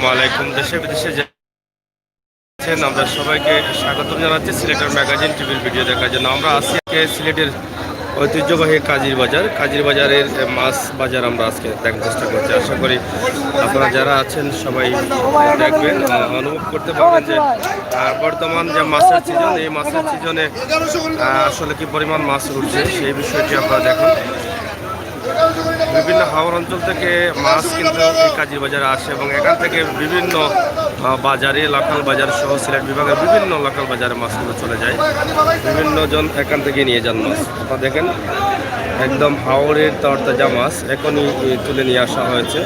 আসসালামু আলাইকুম। দেশে বিদেশে যাচ্ছেন আমরা সবাইকে স্বাগত জানাচ্ছি সিলেটের ম্যাগাজিন টিভির ভিডিও দেখার জন্য। আমরা আজকে সিলেটের ঐতিহ্যবাহী কাজীর বাজারের মাছ বাজার আমরা আজকে দেখার চেষ্টা করছি। আশা করি আপনারা যারা আছেন সবাই দেখবেন, অনুভব করতে পারবেন যে বর্তমান যে মাছের সিজন, এই মাছের সিজনে আসলে কি পরিমাণ মাছ উঠছে সেই বিষয়টি আপনারা দেখুন। বিভিন্ন হাওর অঞ্চল থেকে মাছ কিন্তু এই কাজীর বাজারে আসে এবং এখান থেকে বিভিন্ন বাজারে, লোকাল বাজার সহ সিলেট বিভাগের বিভিন্ন লোকাল বাজারে মাছগুলো চলে যায়। বিভিন্ন জন এখান থেকে নিয়ে যান মাছ। আপনারা দেখেন একদম হাওরের তরতাজা মাছ এখনই তুলে নিয়ে আসা হয়েছে।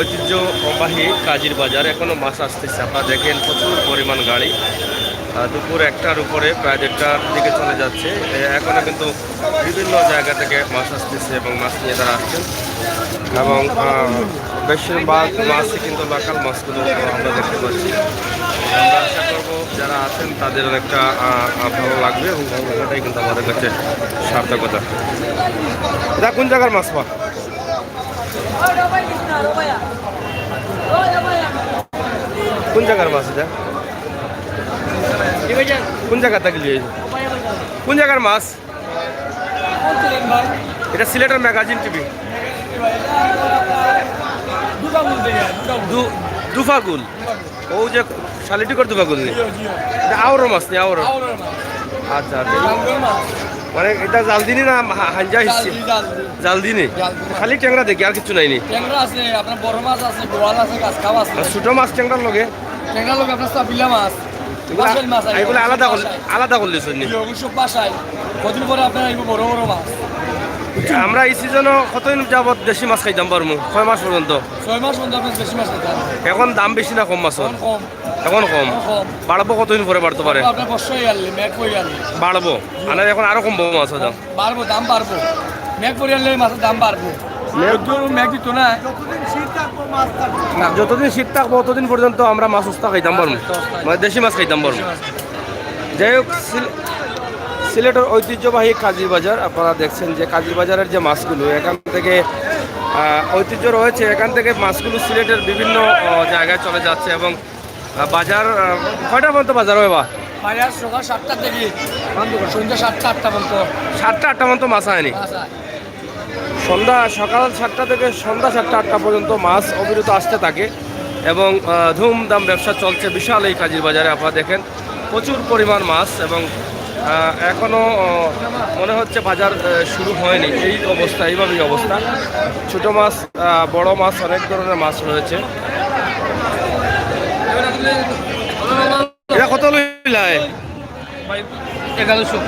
ঐতিহ্যবাহী কাজীর বাজার এখনো মাছ আসতেছে। আপনারা দেখেন প্রচুর পরিমাণ গাড়ি, দুপুর 1টার উপরে প্রায় 1টার দিকে চলে যাচ্ছে। এখনো কিন্তু বিভিন্ন জায়গা থেকে মাছ আসতেছে এবং মাছ নিয়ে তারা আসছেন এবং বেশিরভাগ মাছই কিন্তু লোকাল মাছগুলো আমরা দেখতে পাচ্ছি। আমরা আশা করবো যারা আছেন তাদের অনেকটা ভালো লাগবে এবং এটাই কিন্তু আমাদের কাছে সার্থকতা। এটা কোন জায়গার মাছ পা? কোন জায়গার মাছ এটা? কোন জায়গা থেকে কোন জায়গার মাছ এটা? সিলেটের ম্যাগাজিন টিভি দুফাগুল, ও যে শালিটিকর দুফাগুল নেই, এটা আওর মাছ নেই? আওর, আচ্ছা আচ্ছা। মানে এটা জালদিনি না হাঞ্জা হিসছে? জালদিনি, খালি ট্যাংরা দেখি আর কিছু নাইনি? ট্যাংরা আছে, আপনার বড় মাছ আছে, গোয়াল আছে, কাঁচকাপ আছে। ছোট মাছ ট্যাংরার লগে? ট্যাংরার লগে আপনার সাবিলা মাছ, এগুলো আলাদা করলে সব বাসায়। কতদিন পরে আপনার আইব বড় বড় মাছ। আমরা এই সিজনও কতদিন যাবত দেশি মাছ খাইতাম পারবো? 6 মাস পর্যন্ত? 6 মাস পর্যন্ত আপনার দেশি মাছ খাইতাম। এখন দাম বেশি না কম মাছের? কম। এখন কম বাড়বো? কতদিন পরে বাড়তে পারে? আপনার বর্ষায় আনলে মেঘ পরে আনলে বাড়বো, আর এখন আরো কমবো মাছ দাম? বাড়বো, দাম বাড়বো। মেঘ পরে আনলে মাছের দাম বাড়বো। মেঘ দিত না, যতদিন শীত থাকবো ততদিন পর্যন্ত আমরা মাছ উস্তা খাইতাম পারবো, মানে দেশি মাছ খাইতাম পারবো। যাই হোক, সিলেটের ঐতিহ্যবাহী কাজীর বাজার আপনারা দেখছেন যে কাজীর বাজারের যে মাছগুলো এখান থেকে ঐতিহ্য রয়েছে, এখান থেকে মাছগুলো সিলেটের বিভিন্ন জায়গায় চলে যাচ্ছে এবং বাজার কয়টা পর্যন্ত বাজার হয়? বা বাজার সকাল 7টা থেকে সন্ধ্যা 7টা 8টা পর্যন্ত। 7টা 8টা পর্যন্ত মাছ হয়নি? সকাল 7টা থেকে সন্ধ্যা 7টা 8টা পর্যন্ত মাছ অবিরত আসতে থাকে এবং ধুমধাম ব্যবসা চলছে বিশাল এই কাজীর বাজারে। আপনারা দেখেন প্রচুর পরিমাণ মাছ এবং এখনও মনে হচ্ছে বাজার শুরু হয়নি। এই অবস্থা, এইভাবেই অবস্থা। ছোট মাছ, বড় মাছ, অনেক ধরনের মাছ রয়েছে। এটা কত লইলায়? 1100।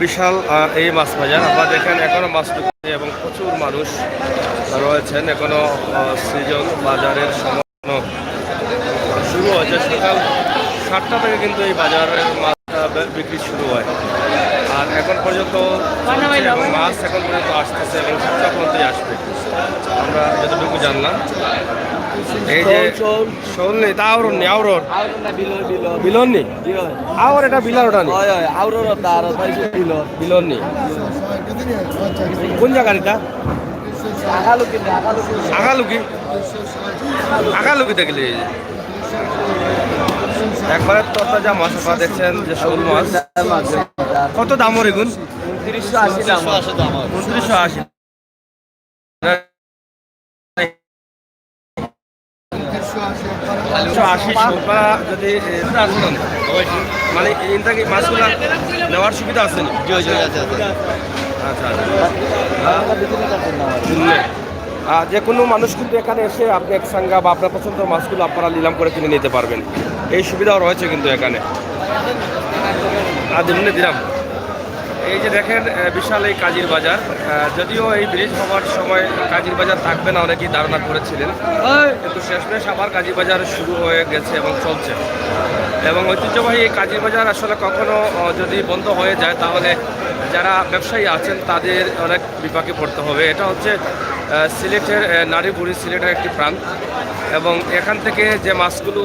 বিশাল এই মাছ বাজার আপনারা দেখেন এখনো মাছ ঢুকছে এবং প্রচুর মানুষ রয়েছেন। এখনো সিজন বাজারের সময় শুরু হয়েছে। সকাল 7টা থেকে কিন্তু এই বাজারের মাছটা বিক্রি শুরু হয় আর এখন পর্যন্ত মাছ এখন পর্যন্ত আসতেছে এবং 7টা পর্যন্তই আসবে আমরা যতটুকু জানলাম। এই যে শোল নেই তা আওর নেই? আওরর বিলন নেই? আওর এটা বিলার ওটা নেই? বিলন নেই। কোন জায়গার এটা? আগালুকি দেখলে একবারে তরতাজা মাছ। আপনারা দেখছেন যে শোল মাছ। কত দাম ওর এগুন? 2980। যদি মানে ইনটাকে মাছগুলো নেওয়ার সুবিধা আছে নি? আচ্ছা আচ্ছা। যে কোনো মানুষ কিন্তু এখানে এসে আপনি একসঙ্গে বা আপনার পছন্দের মাছগুলো আপনারা নিলাম করে কিনে নিতে পারবেন, এই সুবিধাও রয়েছে কিন্তু এখানে। দিলাম এই যে দেখেন বিশাল এই কাজীর বাজার। যদিও এই ব্রিজ হওয়ার সময় কাজীর বাজার থাকবে না অনেকেই ধারণা করেছিলেন, কিন্তু শেষমেশ আবার কাজীর বাজার শুরু হয়ে গেছে এবং চলছে। এবং ঐতিহ্যবাহী এই কাজীর বাজার আসলে কখনো যদি বন্ধ হয়ে যায় তাহলে যারা ব্যবসায়ী আছেন তাদের অনেক বিপাকে পড়তে হবে। এটা হচ্ছে সিলেটের নারীপুরি, সিলেটের একটি প্রান্ত এবং এখান থেকে যে মাছগুলো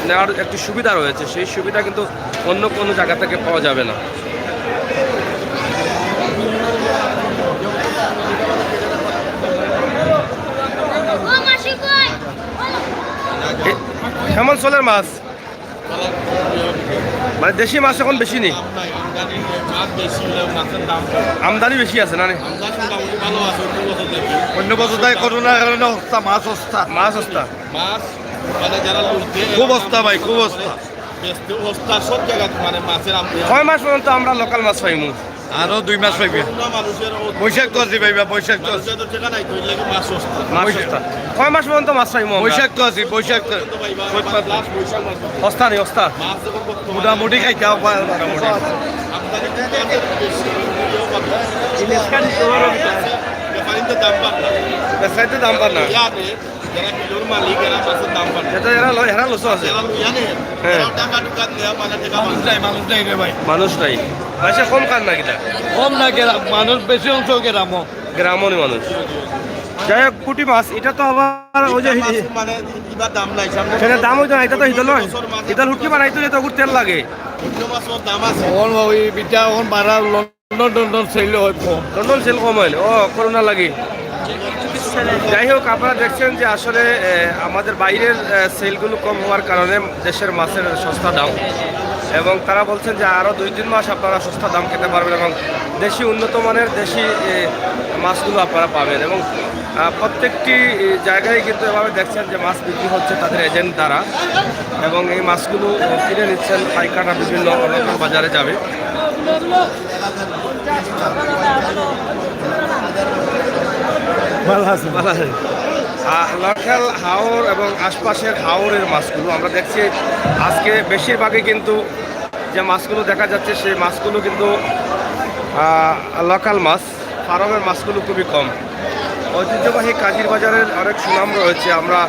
নেওয়ার একটি সুবিধা রয়েছে, সেই সুবিধা কিন্তু অন্য কোনো জায়গা থেকে পাওয়া যাবে না। কেমন চলের মাছ? মানে দেশি মাছ এখন বেশি নেই, আমদানি বেশি আছে না? অন্য বছর তাই করোনার কারণে সস্তা মাছ, সস্তা মাছ সস্তা, মাছ মানে যারা লুটে খুব সস্তা ভাই, খুব সস্তা। সস্তা সব জায়গা মানে মাছের কয় মাস পর্যন্ত আমরা লোকাল মাছ পাইমু? আরো 2 মাস পাইবে। মানুষের বৈশাখ তো আছে পাইবা, বৈশাখ তো আছে। মানুষের তো টাকা নাই তো এর লাগি মাছ সস্তা মাছ সস্তা। কয় মাস পর্যন্ত মাছ পাইমু আমরা? বৈশাখ তো আছে, বৈশাখ তো তো ভাই লাস্ট বৈশাখ মাস সস্তা নেই, সস্তা মাছ যখন বর্তমানে মোটামুটি খাইতে হবে মোটামুটি। আমদানি কিন্তু আমাদের বেশি ইয়েও কথা ব্যাপারীতে দাম বাড়বে বেসাইতে দাম পার না, ইয়ানে যারা কিলোর মালিক এরা মাছের দাম বাড়বে যেটা এরা লস আছে, যারা ইয়ানে হ্যাঁ। এরাও টাকা টুকা নেওয়া মানে টাকা মানুষ নাই রে ভাই, মানুষ নাই, পয়সা কম খান না কিনা, কম না গ্রাম, মানুষ বেশি অংশ গ্রামও। গ্রামনি মানুষ। যাই হোক, পুঁটি মাছ এটা তো আবার ওই যে মানে কিবা দাম নাই সামনে সেটা দাম হইতো না, এটা তো হিতল নয়, হিতল হুটকি বানাইতো যে তখন তেল লাগে, অন্য মাছের দাম আছে এখন ওই বিটা এখন বাড়া লন্ডন টন্ডন সেল হয় কম। লন্ডন সেল কম হয়, ও করোনা লাগে। যাই হোক, আপনারা দেখছেন যে আসলে আমাদের বাইরের সেলগুলো কম হওয়ার কারণে দেশের মাছের সস্তা দাম, এবং তারা বলছেন যে আরও 2-3 মাস আপনারা সস্তা দাম খেতে পারবেন এবং দেশি উন্নত মানের দেশি মাছগুলো আপনারা পাবেন। এবং প্রত্যেকটি জায়গায় কিন্তু এভাবে দেখছেন যে মাছ বিক্রি হচ্ছে তাদের এজেন্ট দ্বারা, এবং এই মাছগুলো কিনে নিচ্ছেন পাইকাররা, বিভিন্ন লোকাল বাজারে যাবে। লোকাল হাওর এবং আশপাশের হাওরের মাছগুলো আমরা দেখছি আজকে বেশিরভাগই কিন্তু যে মাছগুলো দেখা যাচ্ছে সেই মাছগুলো কিন্তু লোকাল মাছ, ফার্মের মাছগুলো খুবই কম। ঐতিহ্যবাহী কাজীর বাজারের অনেক সুনাম রয়েছে। আমরা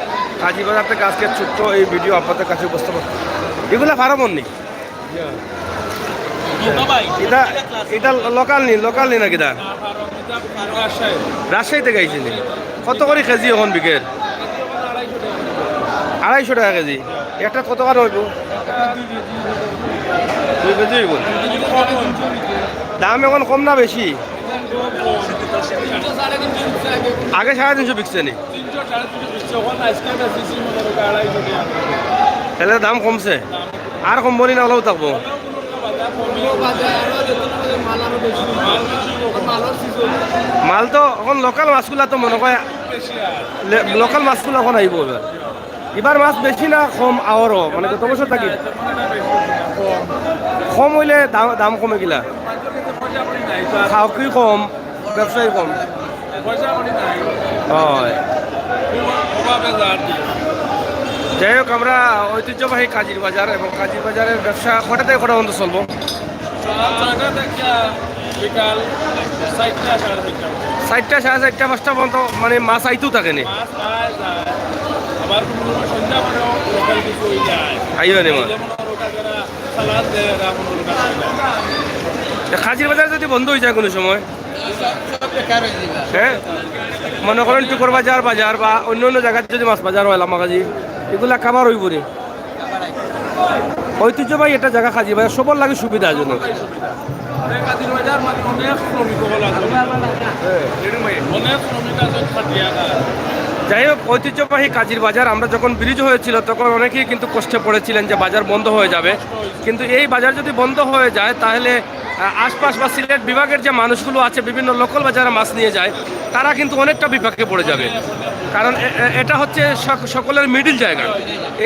কাজী বাজার থেকে আজকে ছোট্ট এই ভিডিও আপনাদের কাছে উপস্থাপন, এগুলো ফার্মর নেই, এটা এটা লোকাল নেই নাকি? দা রাজশাহী থেকে আইছি নি? কত করে কেজি এখন বিকের? 250 টাকা কেজি। একটা কত কার হইব? 2 কেজি হইব। দাম এখন কম না বেশি? আগে 350 বিকছে নি, তাহলে দাম কমছে, আর কমবো নি না হলেও থাকবো? মাল তো এখন লোকাল মাছগুলা তো মনে হয় লোকাল মাছগুলো এখন আইব এবার। এবার মাছ বেশি না কম? আওয়ারও মানে গত বছর থাকি কম হইলে দাম কমে গিলা, খাওয়াকি কম, ব্যবসায়ী কম হয়। যাই হোক, আমরা ঐতিহ্যবাহী কাজীর বাজার এবং কাজীর বাজারের ব্যবসা কটা থেকে কটা পর্যন্ত চলবো? 4টা, 4:30, 5টা পর্যন্ত মানে মাছ আইতেও থাকে নি, আইবে নি মাছ। কাজীর বাজার যদি বন্ধ হয়ে যায় কোনো সময়, হ্যাঁ, মনে করেন টুকর বাজার বা অন্য অন্য জায়গায় যদি মাছ বাজার হয়, লামাকাজি এগুলা খাবার হইব নি? ঐতিহ্যবাহী এটা জায়গা কাজী বাজার সবার লাগে সুবিধাজনক। যাই হোক, ঐতিহ্যবাহী কাজীর বাজার আমরা যখন ব্রিজ হয়েছিল তখন অনেকেই কিন্তু কষ্টে পড়েছিলেন যে বাজার বন্ধ হয়ে যাবে, কিন্তু এই বাজার যদি বন্ধ হয়ে যায় তাহলে আশপাশ বা সিলেট বিভাগের যে মানুষগুলো আছে বিভিন্ন লোকাল বাজারে মাছ নিয়ে যায়, তারা কিন্তু অনেকটা বিপাকে পড়ে যাবে। কারণ এটা হচ্ছে সকলের মিডিল জায়গা,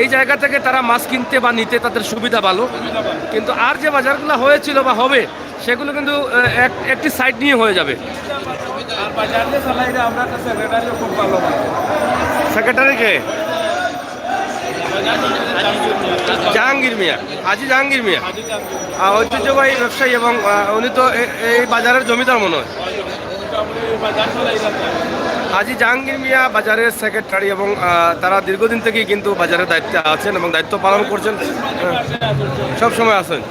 এই জায়গা থেকে তারা মাছ কিনতে বা নিতে তাদের সুবিধা ভালো। কিন্তু আর যে বাজারগুলো হয়েছিল বা হবে সেগুলো কিন্তু একটি সাইড নিয়ে হয়ে যাবে। সেক্রেটারিকে জাহাঙ্গীর মিয়া, হাজি জাহাঙ্গীর মিয়া, ঐতিহ্যবাহী ব্যবসায়ী এবং উনি তো এই বাজারের জমিদার মনে হয়। হাজী জাহাঙ্গীর মিয়া বাজারের সেক্রেটারি এবং তারা দীর্ঘদিন থেকেই কিন্তু বাজারের দায়িত্বে আছেন এবং দায়িত্ব পালন করছেন, সব সময় আছেন।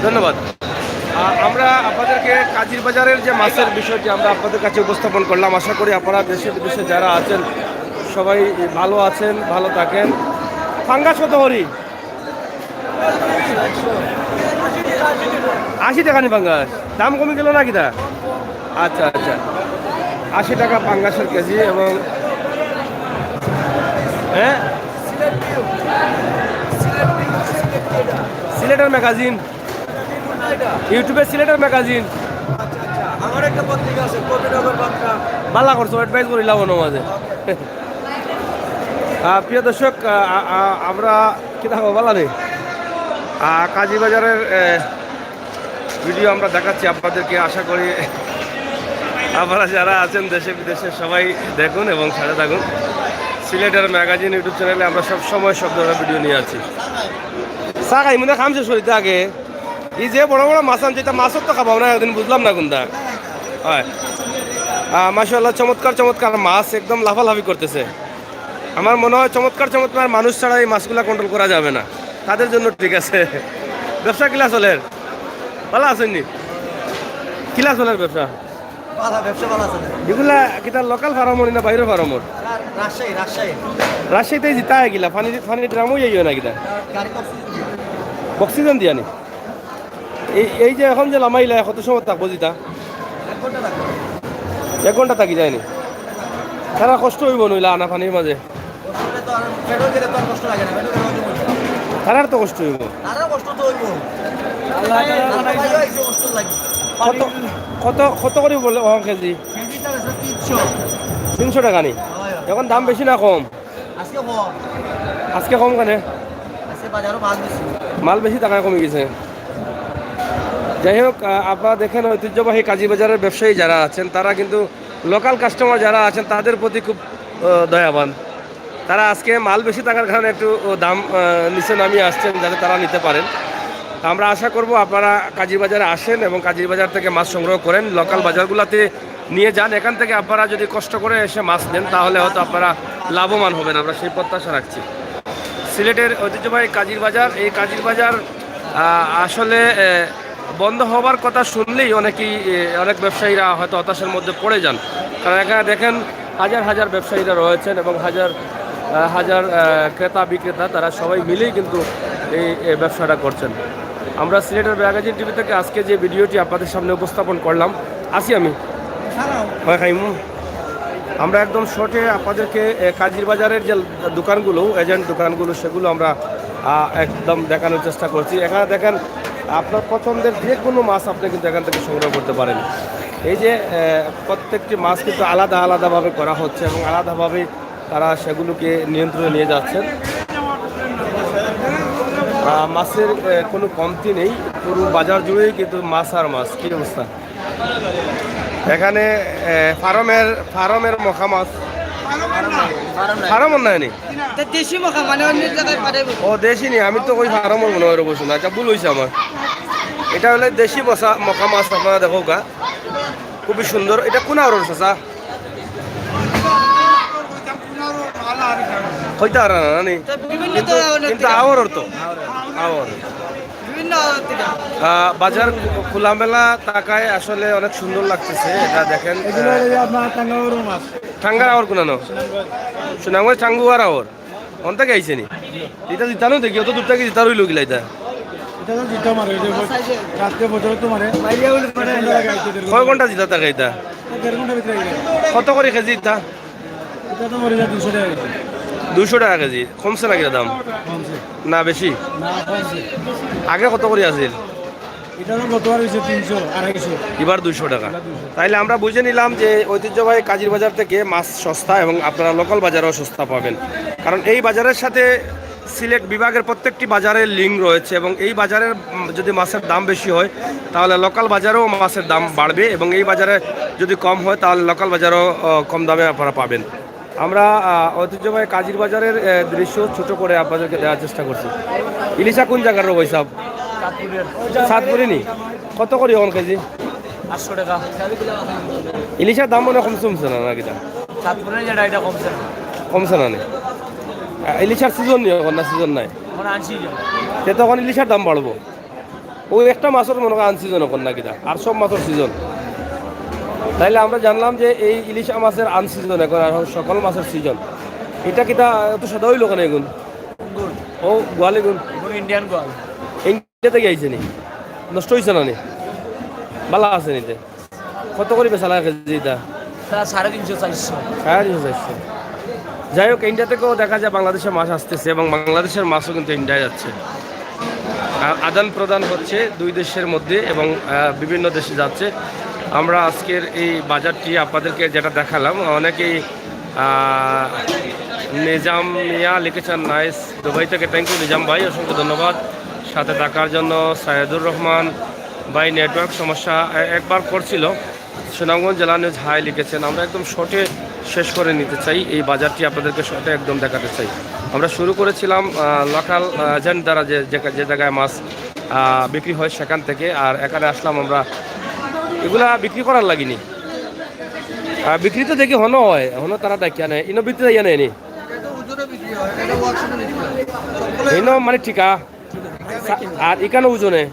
ধন্যবাদ। আমরা আপনাদেরকে কাজীর বাজারের যে মাছের বিষয়টি আমরা আপনাদের কাছে উপস্থাপন করলাম। আশা করি আপনারা দেশে বিদেশে যারা আছেন সবাই ভালো আছেন, ভালো থাকেন। ফাঙ্গাস কত করি? 80 টাকা নি পাঙ্গাস, দাম কমে গেল না কিনা? আচ্ছা আচ্ছা, 80 টাকা পাঙ্গাসের কেজি। এবং হ্যাঁ, সিলেটের ম্যাগাজিন, ইউটিউবে সিলেটের ম্যাগাজিন আমার একটা পত্রিকা আছে প্রতিনগর বার্তা। বালা করছো, অ্যাডভাইস করিলাম ওর মাঝে। প্রিয় দর্শক, আমরা কি থাকবো বলা নেই, কাজী বাজারের ভিডিও আমরা দেখাচ্ছি আপনাদেরকে। আশা করি আপনারা যারা আছেন দেশে বিদেশে সবাই দেখুন এবং সাথে থাকুন। সিলেটের ম্যাগাজিন ইউটিউব চ্যানেলে আমরা সব সময় সব ধরনের ভিডিও নিয়ে আছি। সাকাই মনে খামছে শরীরতে আগে এই যে বড় বড় মাছ আনছে, এটা মাছও তো খাবাও না একদিন, বুঝলাম না কোনটা। হয় মাশাআল্লাহ, চমৎকার চমৎকার মাছ, একদম লাফালাফি করতেছে। আমার মনে হয় চমৎকার চমৎকার মানুষ ছাড়া এই মাছগুলা কন্ট্রোল করা যাবে না, তাদের জন্য ঠিক আছে। ব্যবসা কিলা চলের? ভালো আছেননি? কিলা চলের ব্যবসা? এগুলা কিতা লোকাল ফার্মর না বাইরের ফার্মর? রাজশাহীতে জিতা গিলা ফানি ড্রামও যাইও না কিতা অক্সিজেন দিয়া নি? এই যে এখন যে লামাইলা কত সময় থাকবো জিতা? 1 ঘন্টা থাকি যায়নি? তারা কষ্ট হইব নইলা আনা পানির মাঝে? তারার তো কষ্ট হইব। কত কত করে বলে কেজি? 300 টাকা নি? এখন দাম বেশি না কম? আজকে কম কেন? মাল বেশি টাকায় কমে গেছে। যাই হোক, আপনারা দেখেন ঐতিহ্যবাহী কাজী বাজারের ব্যবসায়ী যারা আছেন তারা কিন্তু লোকাল কাস্টমার যারা আছেন তাদের প্রতি খুব দয়াবান। তারা আজকে মাল বেশি থাকার কারণে একটু দাম নিচে নামিয়ে আসছেন যাতে তারা নিতে পারেন। আমরা আশা করব আপনারা কাজী বাজারে আসেন এবং কাজী বাজার থেকে মাছ সংগ্রহ করেন, লোকাল বাজারগুলোতে নিয়ে যান। এখান থেকে আপনারা যদি কষ্ট করে এসে মাছ নেন তাহলে হয়তো আপনারা লাভবান হবেন, আমরা সেই প্রত্যাশা রাখছি। সিলেটের ঐতিহ্যবাহী কাজীর বাজার, এই কাজীর বাজার আসলে বন্ধ হবার কথা শুনলেই অনেক ব্যবসায়ীরা হয়তো হতাশার মধ্যে পড়ে যান। কারণ এখানে দেখেন হাজার হাজার ব্যবসায়ীরা রয়েছেন এবং হাজার হাজার ক্রেতা বিক্রেতা, তারা সবাই মিলেই কিন্তু এই ব্যবসাটা করছেন। আমরা সিলেটের ম্যাগাজিন টিভি থেকে আজকে যে ভিডিওটি আপনাদের সামনে উপস্থাপন করলাম, আসি আমি খাইমু। আমরা একদম শর্টে আপনাদেরকে কাজীর বাজারের যে দোকানগুলো, এজেন্ট দোকানগুলো, সেগুলো আমরা একদম দেখানোর চেষ্টা করছি। এখানে দেখেন আপনার পছন্দের যে কোনো মাছ আপনি কিন্তু এখান থেকে সংগ্রহ করতে পারেন। এই যে প্রত্যেকটি মাছ কিন্তু আলাদা আলাদাভাবে করা হচ্ছে এবং আলাদাভাবে তারা সেগুলোকে নিয়ন্ত্রণে নিয়ে যাচ্ছেন। মাছের কোনো কমতি নেই, পুরো বাজার জুড়েই কিন্তু মাছ আর মাছ। কী অবস্থা এখানে? ফার্মের মখা মাছ, ফার্মর নাই নি? দেশি মখা মানে অন্য জায়গায় পারে। ও দেশি নি? আমি তো ওই ফার্মর মনে হয় বসুন। আচ্ছা, ভুল হয়েছে আমার। এটা হলে দেশি মখা মাছ, আপনারা দেখো গা, খুবই সুন্দর। এটা কোন আওয়ার চাচা? হইতে আর না নি, কিন্তু আওয়ার তো আওয়ার। বাজার খোলামেলা তাকায় আসলে অনেক সুন্দর লাগতেছে। এটা দেখেন টাঙ্গার আওয়ার কোনানো সুনামগঞ্জ টাঙ্গুয়ার আওয়ার অন থেকে আইছে নি? এটা জিতানো দেখি, অত দূর থেকে জিতা রইল গিলা। এটা কয় ঘন্টা জিতা থাকে? এটা কত করে কেজি? এটা 200 টাকা কেজি। কমছে নাকি দাম? না বেশি? আগে কত করে আছিল? এবার 200 টাকা। তাইলে আমরা বুঝে নিলাম যে ঐতিহ্যবাহী কাজীর বাজার থেকে মাছ সস্তা এবং আপনারা লোকাল বাজারেও সস্তা পাবেন। কারণ এই বাজারের সাথে সিলেট বিভাগের প্রত্যেকটি বাজারের লিঙ্ক রয়েছে এবং এই বাজারের যদি মাছের দাম বেশি হয় তাহলে লোকাল বাজারেও মাছের দাম বাড়বে এবং এই বাজারে যদি কম হয় তাহলে লোকাল বাজারেও কম দামে আপনারা পাবেন। আমরা ঐতিহ্যবাহী কাজীর বাজারের দৃশ্য ছোট করে আপনাদেরকে দেওয়ার চেষ্টা করছি। ইলিশা কোন জায়গার রো হিসাব? সাতপুরে নি? কত করে এখন কেজি? 800 টাকা। ইলিশের দাম মনে কমছে না না কিটা সাতপুরে যেটা এটা কমছে না কমছে না নি ইলিশের সিজন নিয়ে এখন না সিজন নাই এখন আনছি সে তখন ইলিশের দাম বাড়বো ওই একটা মাছের মনে হয় আনসিজন এখন না কিটা আর সব মাছের সিজন তাইলে আমরা জানলাম যে এই ইলিশা মাছের আনসিজন এখন আর সকল মাছের সিজন এটা কিটা এত সাদা হইল কেন এগুন ও গোয়ালি গুণ ইন্ডিয়ান গোয়াল ইন্ডিয়া থেকে আইছে নি নষ্ট হয়েছে না নি ভালো আছে নিতে কত করে বেচালা কেজি এটা 350 400 হ্যাঁ চাইছে যাই হোক ইন্ডিয়া থেকেও দেখা যায় বাংলাদেশে মাছ আসতেছে এবং বাংলাদেশের মাছও কিন্তু ইন্ডিয়ায় যাচ্ছে আদান প্রদান হচ্ছে দুই দেশের মধ্যে এবং বিভিন্ন দেশে যাচ্ছে আমরা আজকের এই বাজারটি আপনাদেরকে যেটা দেখালাম অনেকেই নিজাম মিয়া লিখেছেন নাইস দুবাই থেকে থ্যাংক ইউ নিজাম ভাই অসংখ্য ধন্যবাদ সাথে থাকার জন্য সাইদুর রহমান ভাই নেটওয়ার্ক সমস্যা একবার করছিল সুনামগঞ্জ জেলা নিউজ হাই লিখেছেন আমরা একদম শর্টে শেষ করে নিতে চাই এই বাজারটি আপনাদেরকে শর্টে একদম দেখাতে চাই আমরা শুরু করেছিলাম লোকাল এজেন্ট দ্বারা যে জায়গায় মাছ বিক্রি হয় সেখান থেকে আর এখানে আসলাম আমরা এগুলা বিক্রি করার লাগিনি বিক্রি তো দেখি হনো হয় হনো তারা ডাকিয়া নেয় ইনো বিক্রি যাইয়া নেয়নি ইনো মানে ঠিকা আর এখানে ওজনে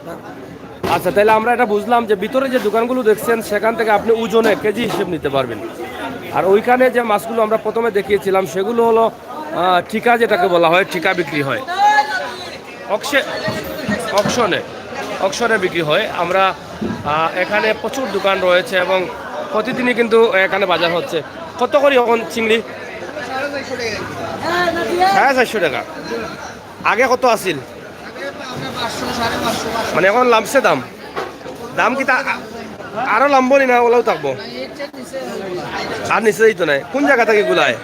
আচ্ছা তাহলে আমরা এটা বুঝলাম যে ভিতরে যে দোকানগুলো দেখছেন সেখান থেকে আপনি ওজনে কেজি হিসেব নিতে পারবেন আর ওইখানে যে মাছগুলো আমরা প্রথমে দেখিয়েছিলাম সেগুলো হলো ঠিকা যেটাকে বলা হয় ঠিকা বিক্রি হয় অকশনে বিক্রি হয় আমরা এখানে প্রচুর দোকান রয়েছে এবং প্রতিদিনই কিন্তু এখানে বাজার হচ্ছে কত করে এখন চিংড়ি 450 টাকা আগে কত আছিল মানে এখন লামছে দাম কি তা আরো লাম্ব নি না ওলাও থাকবো আর নিচে যাইতো নাই কোন জায়গা থেকে গুলায়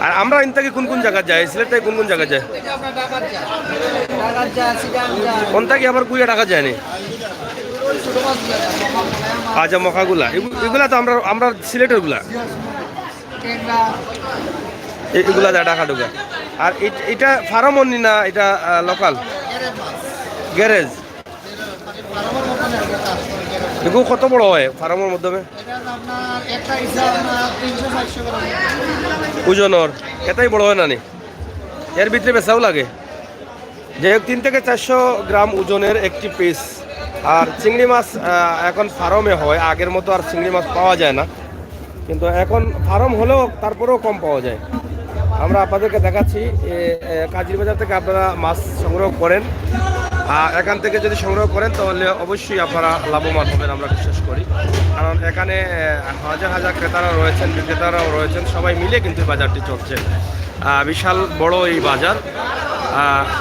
আর আমরা ইন থেকে কোন জায়গায় যাই সিলেট থেকে কোন জায়গায় যায় কোন থেকে আবার কুইয়া টাকা যায়নি আচ্ছা মখাগুলা এগুলা তো আমরা সিলেটের গুলা এগুলা যায় টাকা ঢুকা আর এটা ফার্ম অনি না এটা লোকাল গ্যারেজ এগুলো কত বড় হয় ফার্মের মাধ্যমে ওজনের এটাই বড় হয় না নি এর ভিতরে বেচাও লাগে যে 3 থেকে 400 গ্রাম ওজনের একটি পিস আর চিংড়ি মাছ এখন ফার্মে হয় আগের মতো আর চিংড়ি মাছ পাওয়া যায় না কিন্তু এখন ফার্ম হলেও তারপরেও কম পাওয়া যায় আমরা আপনাদেরকে দেখাচ্ছি কাজির বাজার থেকে আপনারা মাছ সংগ্রহ করেন এখান থেকে যদি সংগ্রহ করেন তাহলে অবশ্যই আপনারা লাভবান হবেন আমরা বিশ্বাস করি কারণ এখানে হাজার হাজার ক্রেতারা রয়েছেন বিক্রেতারাও রয়েছেন সবাই মিলে কিন্তু বাজারটি চলছে বিশাল বড় এই বাজার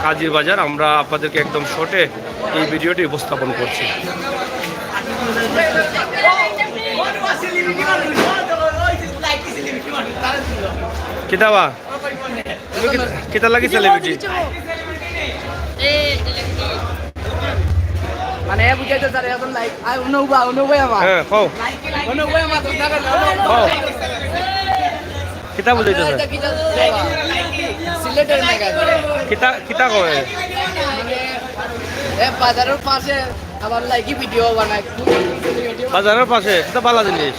কাজির বাজার আমরা আপনাদেরকে একদম শর্টে এই ভিডিওটি উপস্থাপন করছি কিতাবা তুমি কিতা লাগি সেলিব্রিটি মানে বুঝাইতে স্যার এখন লাইক আই অনুবা আমার হ্যাঁ কও অনুবা আমার তো টাকা কও কিতা বুঝাইতে স্যার সিলেটের মেগা কিতা কয় মানে এ বাজারের পাশে আবার লাইকি ভিডিও বানায় বাজারের পাশে এটা ভালো জিনিস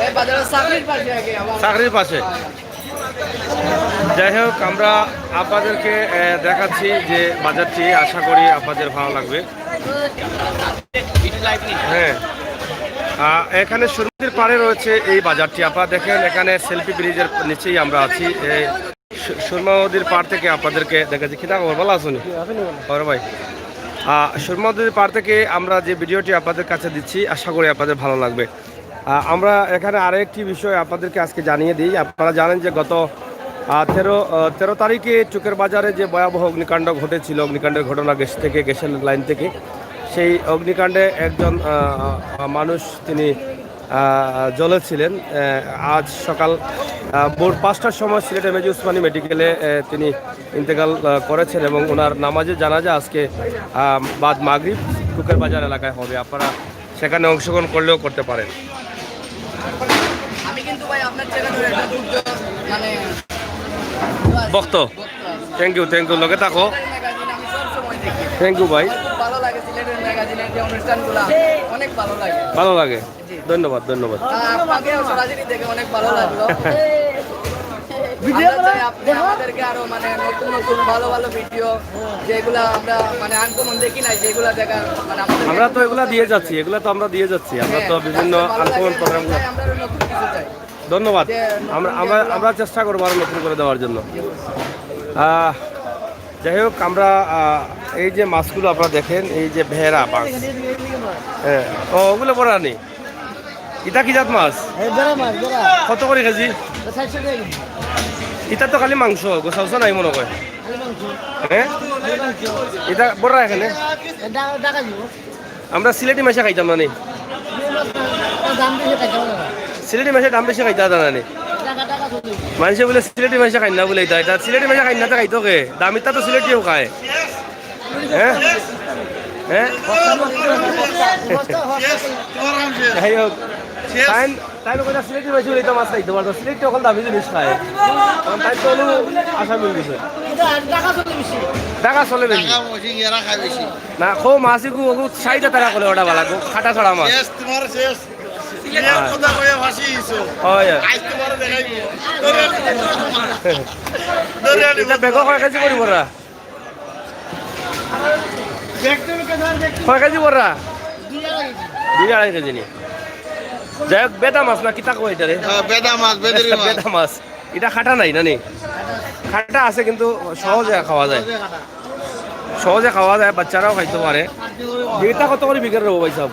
এ বাজারের চাকরির পাশে আগে আবার চাকরির পাশে যাই হোক আমরা আপনাদেরকে দেখাচ্ছি যে বাজারটি আশা করি আপনাদের ভালো লাগবে হ্যাঁ এখানে সুরমতির পাড়ে রয়েছে এই বাজারটি আপনারা দেখেন এখানে সেলফি ব্রিজের নিচেই আমরা আছি সুরমা নদীর পাড় থেকে আপনাদেরকে দেখাচ্ছি কি খবর ভালো আসুন ভাই সুরমা নদীর পাড় থেকে আমরা যে ভিডিওটি আপনাদের কাছে দিচ্ছি আশা করি আপনাদের ভালো লাগবে আমরা এখানে আরেকটি বিষয় আপনাদেরকে আজকে জানিয়ে দিই আপনারা জানেন যে গত 13 তারিখে চুকের বাজারে যে ভয়াবহ অগ্নিকাণ্ড ঘটেছিল অগ্নিকাণ্ডের ঘটনা গ্যাসের লাইন থেকে সেই অগ্নিকাণ্ডে একজন মানুষ তিনি জ্বলেছিলেন আজ সকাল ভোর 5টার সময় সিলেট এমএজি উসমানী মেডিকেলে তিনি ইন্তেকাল করেছেন এবং ওনার নামাজে জানাজা আজকে বাদ মাগরিব চুকের বাজার এলাকায় হবে আপনারা সেখানে অংশগ্রহণ করলেও করতে পারেন আমি কিন্তু ভাই আপনার চ্যানেলে একটা ভিডিও মানে বক্ত থ্যাংক ইউ লগে থাকো থ্যাংক ইউ ভাই দিনের যে অনুষ্ঠানগুলো অনেক ভালো লাগে। ভালো লাগে, জি। ধন্যবাদ ধন্যবাদ। আপনাকেও সরাসরি দেখে অনেক ভালো লাগলো। আমরা চাই আপনি আমাদেরকে আরো মানে নতুন নতুন ভালো ভালো ভিডিও যেগুলো আমরা মানে আনকমন দেখি নাই যেগুলো দেখা মানে আমাদের আমরা তো এগুলা দিয়ে যাচ্ছি, এগুলা তো আমরা দিয়ে যাচ্ছি, আমরা তো বিভিন্ন আনকমন প্রোগ্রামগুলো। আমরা আরো নতুন কিছু চাই। ধন্যবাদ। যে আমরা আমরা আমরা চেষ্টা করবো আরো নতুন করে দেওয়ার জন্য। যাই হোক, আমরা এই যে মাছগুলো আপনারা দেখেন, এই যে ভেড়া মাছ, হ্যাঁ, ও ওগুলো বড় নেই। ইটা কি জাত মাছ? কত করে কেজি? ইটা তো খালি মাংস, গোসাউস নাই মনে হয়। হ্যাঁ, এটা বড় এখানে আমরা সিলেটি মাছে খাইতাম না নি? সিলেটি মাছের দাম বেশি খাইতে জানা নি? মানুষে বলে সিলেটি মাছে খাই না বলে, এটা সিলেটি মাছে খাই না তো খাইতো কে? দামিটা তো সিলেটিও খায়। হ্যাঁ হ্যাঁ, যাই হোক, তাই লোক সিলেটি মাছ বলে মাছ খাইতে পারতো, সিলেটি অকল দামি জিনিস খায়। তাই তো আশা মিল গেছে, টাকা চলে বেশি না। খো মাছ চারিটা টাকা করে ওটা ভালো, খাটা ছড়া মাছ। বেগ কয় কেজি করি বড়া? কয় কেজি বড়া? 2.5 কেজি নি? যাই হোক, বেদা মাছ না কিতা কয় এটা রে? বেদা মাছ, বেদা মাছ। এটা খাটা নাই না নি? খাটা আছে কিন্তু সহজে খাওয়া যায়, সহজে খাওয়া যায়, বাচ্চারাও খাইতে পারে। এটা কত করে বিক্রি হবো ভাই সব?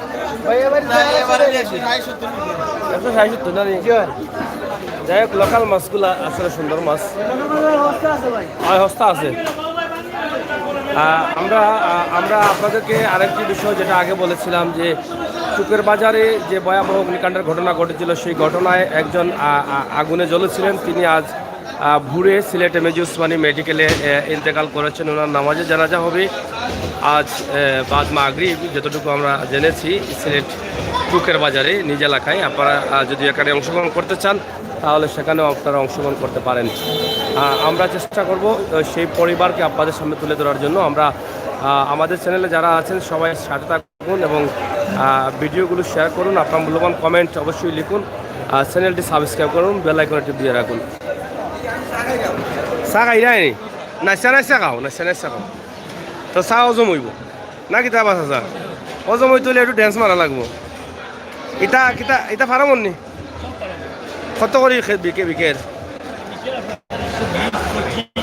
160 না নি? যাই হোক, লোকাল মাছগুলা আসলে সুন্দর মাছ, সস্তা আছে। আমরা আপনাদেরকে আরেকটি বিষয় যেটা আগে বলেছিলাম যে চুকের বাজারে যে ভয়াবহ অগ্নিকাণ্ডের ঘটনা ঘটেছিল, সেই ঘটনায় একজন আগুনে জ্বলেছিলেন। তিনি আজ ভোরে সিলেট এম এ জি ওসমানী মেডিকেলে ইন্তেকাল করেছেন। ওনার নামাজে জানাজা হবে আজ বাদ মাগরিব, যতটুকু আমরা জেনেছি, সিলেট চুকের বাজারে নিজ এলাকায়। আপনারা যদি এখানে অংশগ্রহণ করতে চান তাহলে সেখানেও আপনারা অংশগ্রহণ করতে পারেন। আমরা চেষ্টা করব সেই পরিবারকে আপনাদের সামনে তুলে ধরার জন্য। আমরা আমাদের চ্যানেলে যারা আছেন সবাই সাথে থাকুন এবং ভিডিওগুলো শেয়ার করুন, আপনার মূল্যবান কমেন্ট অবশ্যই লিখুন, চ্যানেলটি সাবস্ক্রাইব করুন, বেল আইকনটি টিপ দিয়ে রাখুন। চা খাই নাই নাচা নাচা খাও, নাচা নাচা খাও তো চা হজম হইব না? কিতা বাসা চা হজম হইতে হলে একটু ড্যান্স মারা লাগবো। এটা কিতা এটা ফারামন নি? কত করে বিকে বিকের?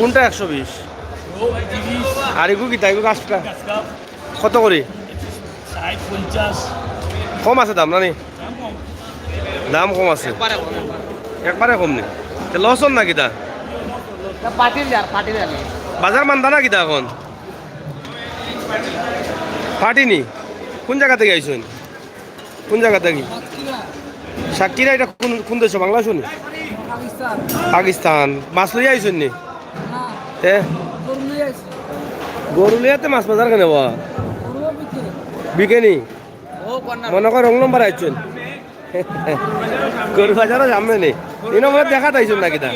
কোনটা 120? আর এগু কিতা এগু গাছটা কত করে? কম আছে দাম না নি? দাম কম আছে, একবারে কম নি? লস হন না কিতা? বাজার মান্দা না কিতা এখন? পাটিনি? কোন জায়গা থেকে আইসুন? কোন জায়গা থেকে? সাক্ষীরা এটা কোন দেশ? বাংলা শুনি? পাকিস্তান। মাছ লইয়া আইসুন নি? গরুলিয়াতে মাছ বাজার কেন বিকেনি? মনে কর রং নম্বর আইসুন, গরু বাজারও জামে নেই। এই নম্বর দেখা তাইছুন না কিতা?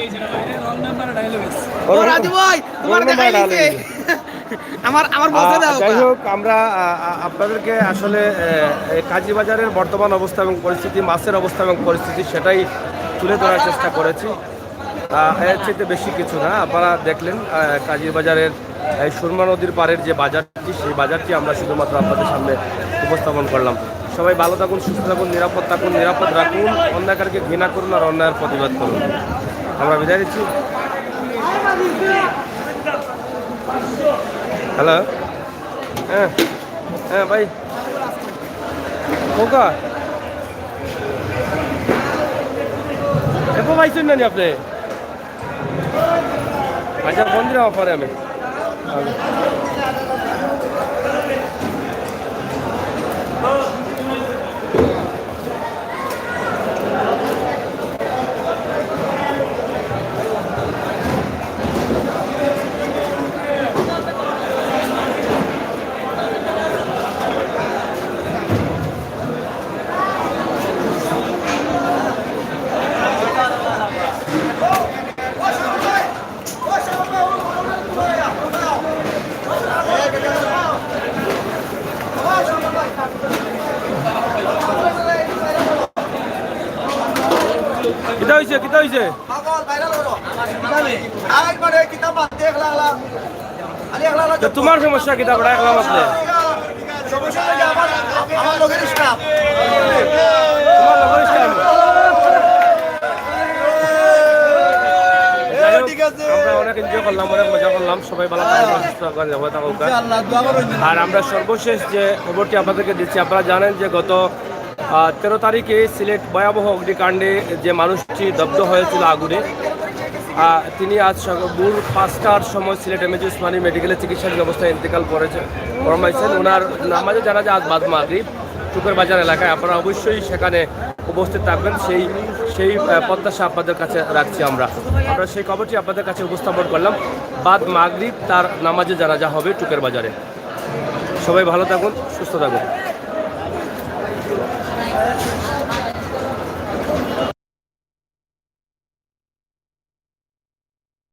যাই হোক, আমরা আপনাদেরকে আসলে কাজীবাজারের বর্তমান অবস্থা এবং পরিস্থিতি, মাছের অবস্থা এবং পরিস্থিতি, সেটাই তুলে ধরার চেষ্টা করেছি। এর চেয়ে বেশি কিছু না। আপনারা দেখলেন কাজীবাজারের সুরমা নদীর পাড়ের যে বাজারটি, সেই বাজারটি আমরা শুধুমাত্র আপনাদের সামনে উপস্থাপন করলাম। সবাই ভালো থাকুন, সুস্থ থাকুন, নিরাপদ থাকুন, নিরাপদ রাখুন, অন্যায়কারকে ঘৃণা করুন আর অন্যায়ের প্রতিবাদ করুন। আমরা বিদায় দিচ্ছি। হ্যালো, হ্যাঁ হ্যাঁ ভাই, কোকা এরপর পাইছেন না নি আপনি? আচ্ছা, ফোন দিলাম পরে আমি। কিতা হইছে কিতা হইছে তো তোমার সমস্যা কিতা বড় একলা আসলে তোমার লগের স্টাফ আমরা অনেক এনজয় করলাম, অনেক মজা করলাম, সবাই ভালো থাকুক। আর আমরা সর্বশেষ যে খবরটি আপনাদেরকে দিচ্ছি, আপনারা জানেন যে গত 13 তারিখে সিলেট ভয়াবহ অগ্নিকাণ্ডে যে মানুষটি দগ্ধ হয়েছিল আগুনে, তিনি আজ ভোর 5টার সময় সিলেট এমএজি উসমানী মেডিকেলে চিকিৎসার ব্যবস্থায় ইন্তেকাল ফরমাইছেন। ওনার নামাজে জানা যায় আজ বাদ মাগরিব টুকের বাজার এলাকায়। আপনারা অবশ্যই সেখানে উপস্থিত থাকবেন, সেই প্রত্যাশা আপনাদের কাছে রাখছি। আমরা সেই খবরটি আপনাদের কাছে উপস্থাপন করলাম। বাদ মাগরিব তার নামাজে জানাজা হবে টুকের বাজারে। সবাই ভালো থাকুন, সুস্থ থাকুন।